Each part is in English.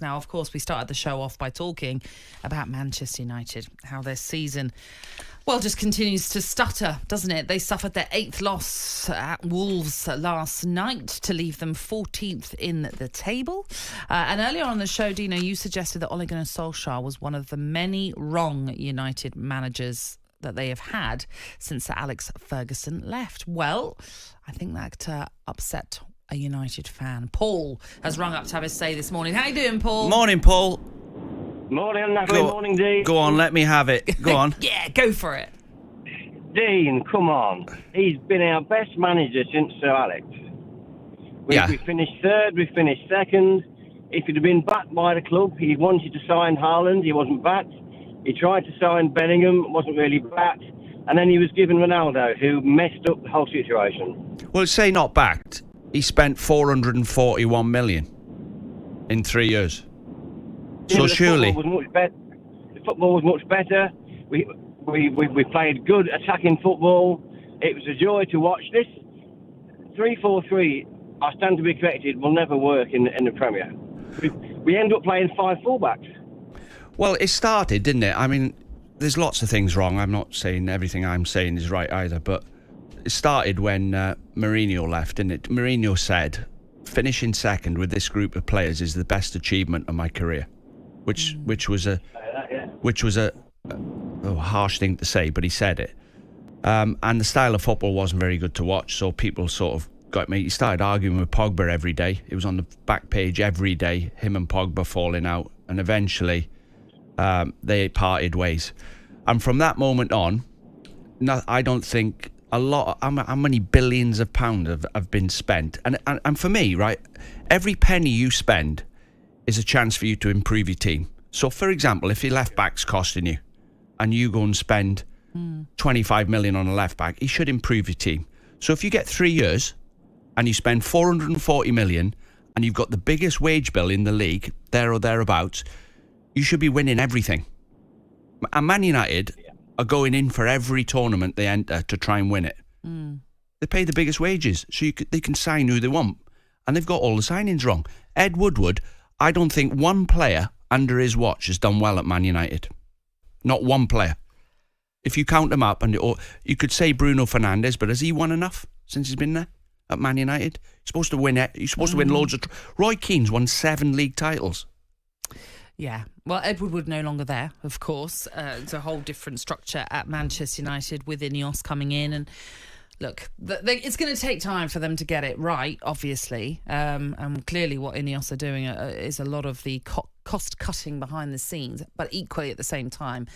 Now, of course, we started the show off by talking about Manchester United, how their season, well, just continues to stutter, doesn't it? They suffered their 8th loss at Wolves last night to leave them 14th in the table. And earlier on the show, Dino, you suggested that Ole Gunnar Solskjær was one of the many wrong United managers that they have had since Sir Alex Ferguson left. Well, I think that upset a United fan. Paul has rung up to have his say this morning. How you doing, Paul? Morning, Paul. Morning, Natalie. Morning, Dean. Go on, let me have it. Go on. Yeah, go for it. Dean, come on. He's been our best manager since Sir Alex. We finished third, we finished second. If he'd have been backed by the club, he wanted to sign Haaland, he wasn't backed. He tried to sign Bellingham, wasn't really backed. And then he was given Ronaldo, who messed up the whole situation. Well, say not backed. He spent 441 million in 3 years. So surely... The football was much better. We played good attacking football. It was a joy to watch this. 3-4-3, I stand to be corrected, will never work in the Premier. We end up playing 5 fullbacks. Well, it started, didn't it? I mean, there's lots of things wrong. I'm not saying everything I'm saying is right either, but it started when Mourinho left, didn't it? Mourinho said, finishing second with this group of players is the best achievement of my career, which was a harsh thing to say, but he said it. And the style of football wasn't very good to watch, so people sort of got me. He started arguing with Pogba every day. It was on the back page every day, him and Pogba falling out, and eventually they parted ways. And from that moment on, I don't think how many billions of pounds have been spent. And for me, right, every penny you spend is a chance for you to improve your team. So, for example, if your left back's costing you and you go and spend 25 million on a left back, he should improve your team. So if you get 3 years and you spend 440 million and you've got the biggest wage bill in the league, there or thereabouts, you should be winning everything. And Man United are going in for every tournament they enter to try and win it. They pay the biggest wages, so they can sign who they want. And they've got all the signings wrong. Ed Woodward, I don't think one player under his watch has done well at Man United. Not one player. If you count them up, or you could say Bruno Fernandes, but has he won enough since he's been there at Man United? He's supposed to win it. He's supposed to win loads of... Roy Keane's won 7 league titles. Yeah, well, Ed Woodward no longer there, of course. It's a whole different structure at Manchester United with Ineos coming in. And look, it's going to take time for them to get it right, obviously. And clearly what Ineos are doing is a lot of the cost cutting behind the scenes, but equally at the same time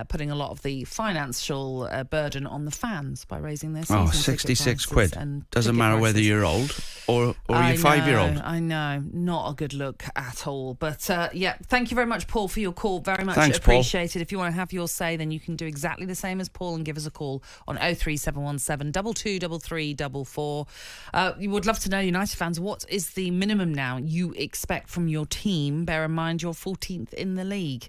putting a lot of the financial burden on the fans by raising their season 66 quid. Doesn't matter whether you're old or you're 5-year-old. I know, not a good look at all. But yeah, thank you very much, Paul, for your call. Very much appreciated. If you want to have your say, then you can do exactly the same as Paul and give us a call on 03717 223344. You would love to know, United fans, what is the minimum now you expect from your team? Bear in mind you're 14th in the league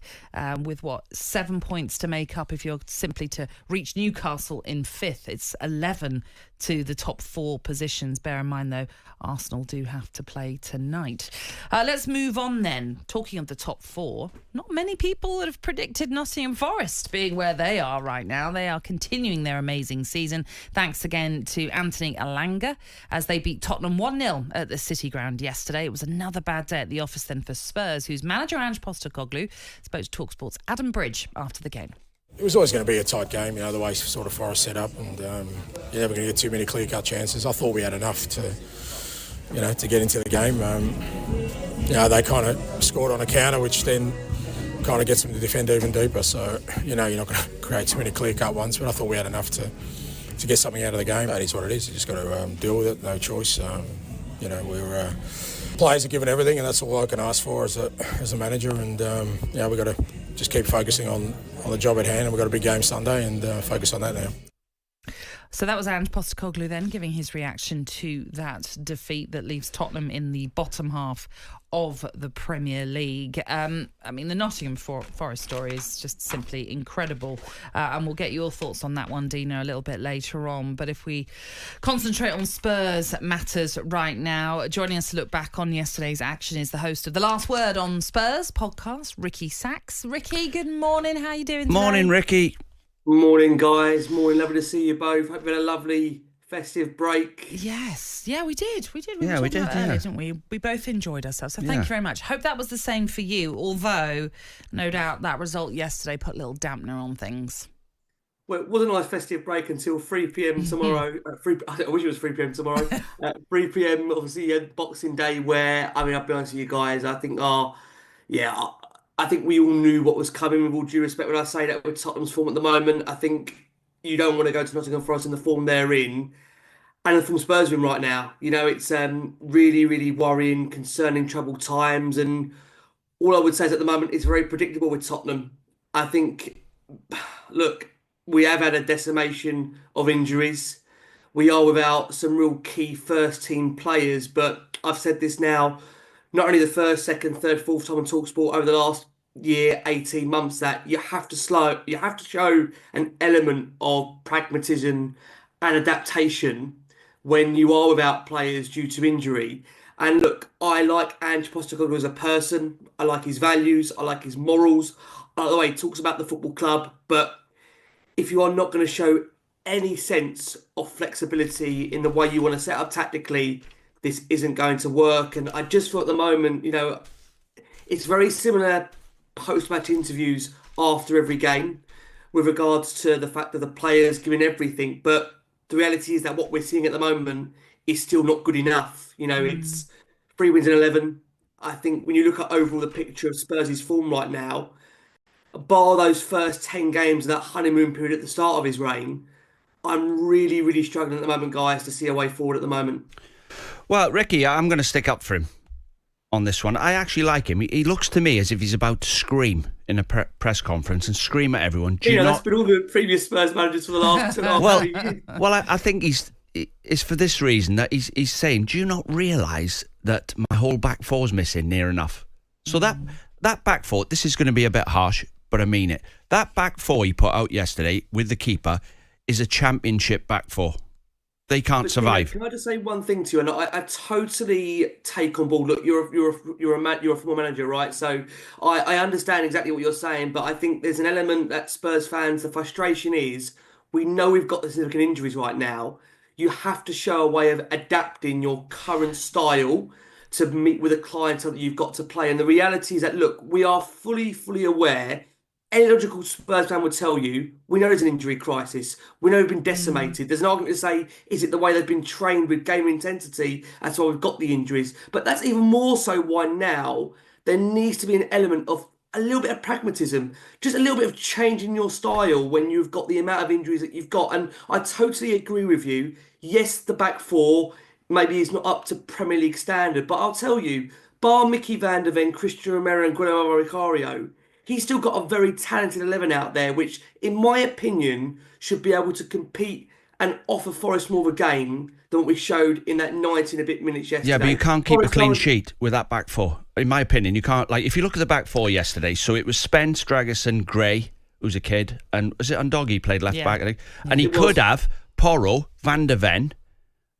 with 7 points to make up if you're simply to reach Newcastle in 5th. It's 11 to the top 4 positions. Bear in mind, though, Arsenal do have to play tonight. Let's move on then. Talking of the top 4, not many people would have predicted Nottingham Forest being where they are right now. They are continuing their amazing season. Thanks again to Anthony Elanga as they beat Tottenham 1-0 at the City Ground yesterday. It was another bad day at the office then for Spurs, whose manager Ange Postecoglou spoke to talkSPORT's Adam Bridge after the game. It was always going to be a tight game, the way sort of Forest set up, and you're never going to get too many clear-cut chances. I thought we had enough to get into the game. They kind of scored on a counter, which then kind of gets them to defend even deeper. So, you're not going to create too many clear-cut ones, but I thought we had enough to get something out of the game. That is what it is. You just got to deal with it, no choice. Players are given everything, and that's all I can ask for as a manager. And we've got to just keep focusing on the job at hand, and we've got a big game Sunday, and focus on that now. So that was Ange Postecoglou then giving his reaction to that defeat that leaves Tottenham in the bottom half of the Premier League. I mean, the Nottingham Forest story is just simply incredible. And we'll get your thoughts on that one, Dina, a little bit later on. But if we concentrate on Spurs matters right now, joining us to look back on yesterday's action is the host of The Last Word on Spurs podcast, Ricky Sachs. Ricky, good morning. How are you doing today? Morning, Ricky. Morning, guys. Morning. Lovely to see you both. Hope you had a lovely festive break. Yes. Yeah, we did. We did. Yeah, we did. Early, didn't we? We both enjoyed ourselves. So thank you very much. Hope that was the same for you, although no doubt that result yesterday put a little dampener on things. Well, it wasn't a nice festive break until 3 p.m. tomorrow. I wish it was 3 p.m. tomorrow. 3 p.m. obviously Boxing Day, where, I mean, I'll be honest with you guys, I think I think we all knew what was coming, with all due respect when I say that with Tottenham's form at the moment. I think you don't want to go to Nottingham Forest in the form they're in. And the form Spurs are in right now. You know, it's really, really worrying, concerning, troubled times. And all I would say is at the moment it's very predictable with Tottenham. I think, look, we have had a decimation of injuries. We are without some real key first-team players. But I've said this now, not only the first, second, third, fourth time on talkSPORT over the last year, 18 months, that you have to show an element of pragmatism and adaptation when you are without players due to injury. And look, I like Ange Postecoglou as a person. I like his values. I like his morals. I like the way he talks about the football club. But if you are not going to show any sense of flexibility in the way you want to set up tactically, this isn't going to work. And I just feel at the moment, you know, it's very similar post-match interviews after every game with regards to the fact that the players giving everything. But the reality is that what we're seeing at the moment is still not good enough. You know, it's 3 wins in 11. I think when you look at overall the picture of Spurs' form right now, bar those first 10 games of that honeymoon period at the start of his reign, I'm really, really struggling at the moment, guys, to see a way forward at the moment. Well, Ricky, I'm going to stick up for him on this one. I actually like him. He looks to me as if he's about to scream in a press conference and scream at everyone. That's been all the previous Spurs managers for the last 2.5 years. Well, I think it's for this reason that he's saying, do you not realise that my whole back four's missing near enough? So that back four, this is going to be a bit harsh, but I mean it. That back four he put out yesterday with the keeper is a championship back four. They can't survive. Can I just say one thing to you? And I totally take on board. Look, you're a former manager, right? So I understand exactly what you're saying, but I think there's an element that Spurs fans, the frustration is, we know we've got the significant injuries right now. You have to show a way of adapting your current style to meet with a clientele that you've got to play. And the reality is that, look, we are fully aware. Any logical Spurs fan would tell you, we know there's an injury crisis. We know we've been decimated. There's an argument to say, is it the way they've been trained with game intensity? That's why we've got the injuries. But that's even more so why now there needs to be an element of a little bit of pragmatism, just a little bit of change in your style when you've got the amount of injuries that you've got. And I totally agree with you. Yes, the back four maybe is not up to Premier League standard, but I'll tell you, bar Mickey van der Ven, Christian Romero and Guillermo Vicario, he's still got a very talented 11 out there, which, in my opinion, should be able to compete and offer Forest more of a game than what we showed in that 90 and a bit minutes yesterday. Yeah, but you can't keep a clean sheet with that back four. In my opinion, you can't. Like, if you look at the back four yesterday, so it was Spence, Dragerson, Gray, who's a kid, and was it Undogi played left back, I think? And he could have Porro, Van der Ven,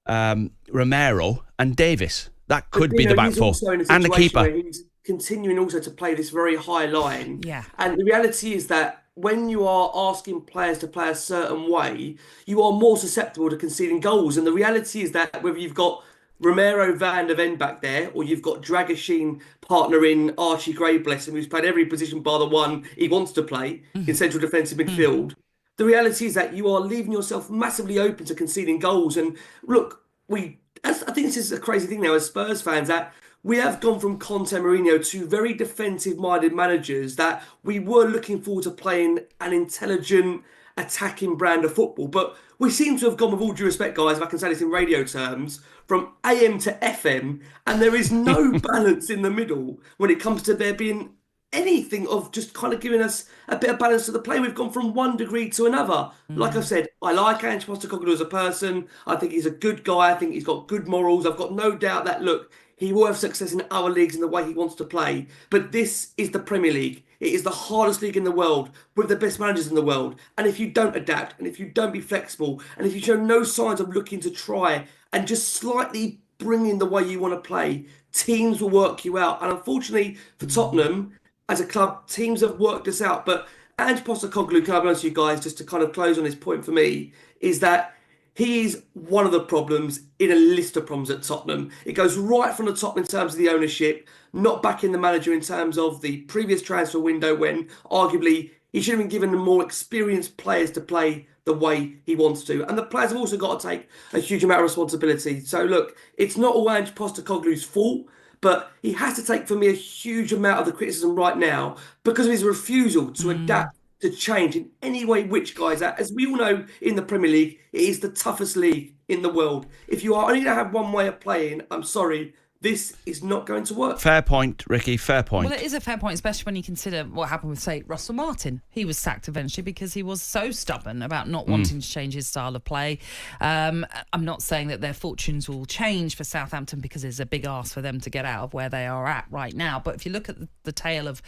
Romero, and Davis. That could be the back four. And the keeper. He's continuing also to play this very high line. Yeah. And the reality is that when you are asking players to play a certain way, you are more susceptible to conceding goals. And the reality is that whether you've got Romero, Van der Ven back there, or you've got Dragusin partnering Archie Gray, bless him, who's played every position bar the one he wants to play in central defensive midfield, the reality is that you are leaving yourself massively open to conceding goals. And look, I think this is a crazy thing now as Spurs fans, that we have gone from Conte and Mourinho to very defensive-minded managers that we were looking forward to playing an intelligent, attacking brand of football. But we seem to have gone, with all due respect, guys, if I can say this in radio terms, from AM to FM, and there is no balance in the middle when it comes to there being anything of just kind of giving us a bit of balance to the play. We've gone from one degree to another. Like I've said, I like Ange Postecoglou as a person. I think he's a good guy. I think he's got good morals. I've got no doubt that, look, he will have success in other leagues in the way he wants to play. But this is the Premier League. It is the hardest league in the world with the best managers in the world. And if you don't adapt, and if you don't be flexible, and if you show no signs of looking to try and just slightly bring in the way you want to play, teams will work you out. And unfortunately for Tottenham, as a club, teams have worked this out. But Ange Postecoglou, can I be honest with you guys, just to kind of close on this point for me, is that he's one of the problems in a list of problems at Tottenham. It goes right from the top in terms of the ownership, not backing the manager in terms of the previous transfer window when arguably he should have been given the more experienced players to play the way he wants to. And the players have also got to take a huge amount of responsibility. So look, it's not all Ange Postecoglou's fault, but he has to take, for me, a huge amount of the criticism right now because of his refusal to adapt, to change in any way which, guys, as we all know in the Premier League, it is the toughest league in the world. If you are only going to have one way of playing, I'm sorry, this is not going to work. Fair point, Ricky, fair point. Well, it is a fair point, especially when you consider what happened with, say, Russell Martin. He was sacked eventually because he was so stubborn about not wanting to change his style of play. I'm not saying that their fortunes will change for Southampton because it's a big ask for them to get out of where they are at right now. But if you look at the tale of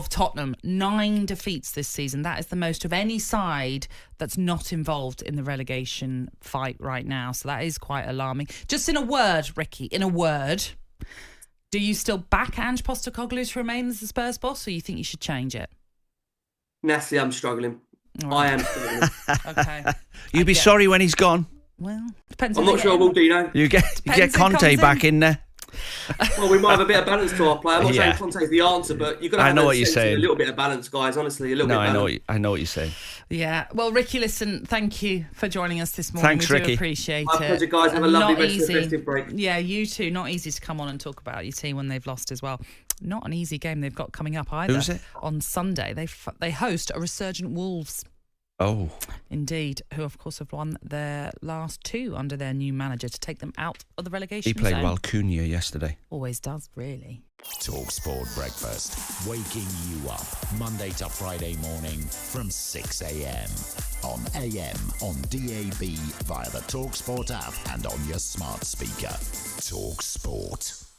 Tottenham, 9 defeats this season. That is the most of any side that's not involved in the relegation fight right now. So that is quite alarming. Just in a word, Ricky, in a word, do you still back Ange Postecoglou to remain as the Spurs boss, or you think you should change it? Natalie, I'm struggling. Right. I am struggling. Okay. You'd be sorry when he's gone. Well, depends. I'm not sure I will, Dino. You get Conte back in there. Well, we might have a bit of balance to our play. I'm not saying Conte's the answer, but you've got to have a little bit of balance, guys. Honestly, a little bit of balance. I know what you're saying. Yeah. Well, Ricky, listen, thank you for joining us this morning. Thanks, we Ricky. do appreciate it. My pleasure, guys. Have a lovely rest of the festive break. Yeah, you too. Not easy to come on and talk about your team when they've lost as well. Not an easy game they've got coming up either. Who's it? On Sunday, they host a resurgent Wolves. Oh. Indeed, who of course have won their last 2 under their new manager to take them out of the relegation zone. He played well Cunha yesterday. Always does, really. talkSPORT Breakfast, waking you up Monday to Friday morning from 6 a.m. on AM, on DAB, via the talkSPORT app and on your smart speaker. talkSPORT.